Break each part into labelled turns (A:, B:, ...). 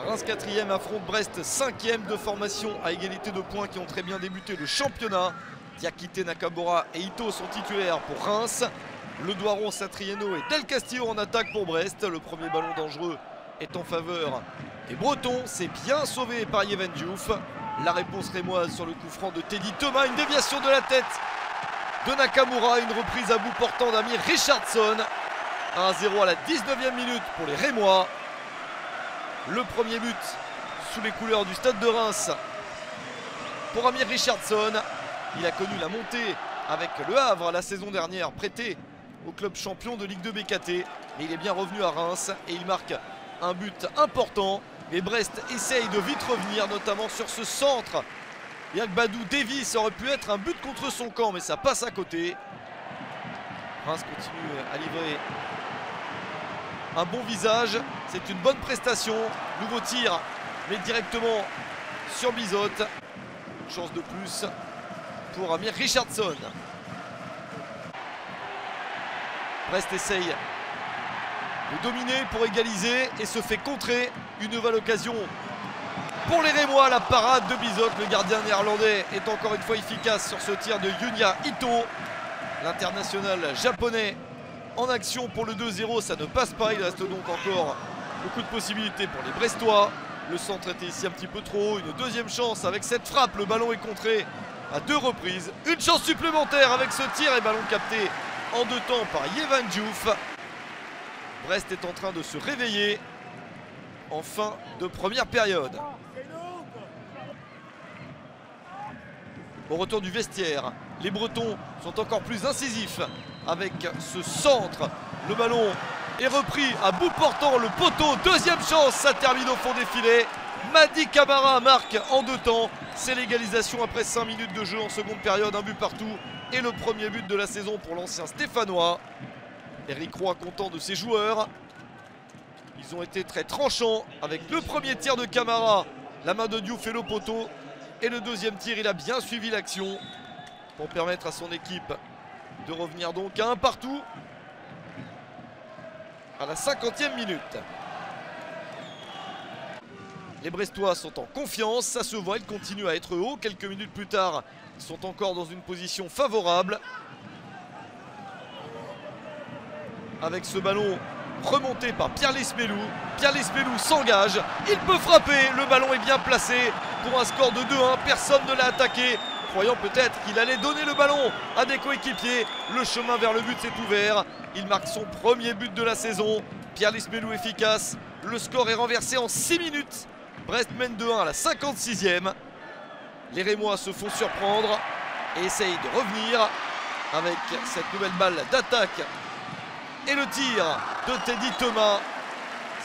A: Reims 4e affronte Brest 5e, de formation à égalité de points qui ont très bien débuté le championnat. Diakité, Nakamura et Ito sont titulaires pour Reims. Le Doiron, Satriano et Del Castillo en attaque pour Brest. Le premier ballon dangereux est en faveur des Bretons. C'est bien sauvé par Yvan Diouf. La réponse rémoise sur le coup franc de Teddy Thomas. Une déviation de la tête de Nakamura. Une reprise à bout portant d'Amir Richardson. 1-0 à la 19e minute pour les Rémois. Le premier but sous les couleurs du stade de Reims pour Amir Richardson. Il a connu la montée avec le Havre la saison dernière, prêté au club champion de Ligue 2 BKT. Mais il est bien revenu à Reims et il marque un but important. Mais Brest essaye de vite revenir, notamment sur ce centre. Yagbadou dévie, ça aurait pu être un but contre son camp, mais ça passe à côté. Reims continue à livrer un bon visage, c'est une bonne prestation. Nouveau tir, mais directement sur Bizotte. Chance de plus pour Amir Richardson. Brest essaye de dominer pour égaliser et se fait contrer. Une nouvelle occasion pour les Rémois. La parade de Bizotte, le gardien néerlandais, est encore une fois efficace sur ce tir de Yunya Ito. L'international japonais en action pour le 2-0, ça ne passe pas. Il reste donc encore beaucoup de possibilités pour les Brestois. Le centre était ici un petit peu trop haut. Une deuxième chance avec cette frappe. Le ballon est contré à 2 reprises. Une chance supplémentaire avec ce tir et ballon capté en 2 temps par Yvan Diouf. Brest est en train de se réveiller en fin de première période. Au retour du vestiaire, les Bretons sont encore plus incisifs avec ce centre. Le ballon est repris à bout portant, le poteau. Deuxième chance, ça termine au fond des filets. Mady Camara marque en 2 temps. C'est l'égalisation après 5 minutes de jeu en seconde période. Un but partout et le premier but de la saison pour l'ancien Stéphanois. Eric Roy content de ses joueurs. Ils ont été très tranchants avec le premier tir de Camara. La main de Diouf et le poteau. Et le deuxième tir, il a bien suivi l'action pour permettre à son équipe de revenir donc à 1 partout à la 50e minute. Les Brestois sont en confiance, ça se voit, ils continuent à être hauts. Quelques minutes plus tard, ils sont encore dans une position favorable. Avec ce ballon remonté par Pierre Lesmelou. Pierre Lesmelou s'engage, il peut frapper, le ballon est bien placé pour un score de 2-1. Personne ne l'a attaqué, croyant peut-être qu'il allait donner le ballon à des coéquipiers. Le chemin vers le but s'est ouvert. Il marque son premier but de la saison. Pierre Lesmelou efficace. Le score est renversé en 6 minutes. Brest mène 2-1 à la 56e. Les Rémois se font surprendre et essayent de revenir avec cette nouvelle balle d'attaque. Et le tir de Teddy Thomas.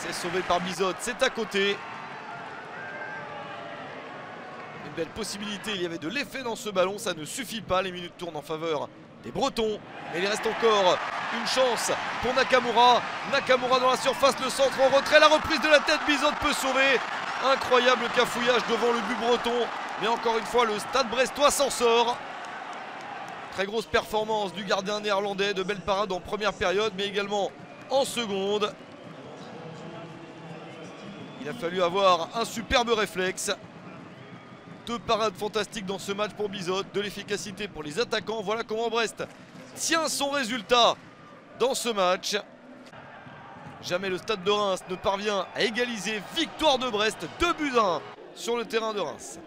A: C'est sauvé par Bizotte, c'est à côté. Une belle possibilité, il y avait de l'effet dans ce ballon, ça ne suffit pas. Les minutes tournent en faveur des Bretons. Et il reste encore une chance pour Nakamura. Nakamura dans la surface, le centre en retrait, la reprise de la tête, Bizotte peut sauver. Incroyable cafouillage devant le but breton. Mais encore une fois, le stade brestois s'en sort. Très grosse performance du gardien néerlandais, de belles parades en première période, mais également en seconde. Il a fallu avoir un superbe réflexe. 2 parades fantastiques dans ce match pour Bizotte, de l'efficacité pour les attaquants. Voilà comment Brest tient son résultat dans ce match. Jamais le stade de Reims ne parvient à égaliser. Victoire de Brest, 2-1 sur le terrain de Reims.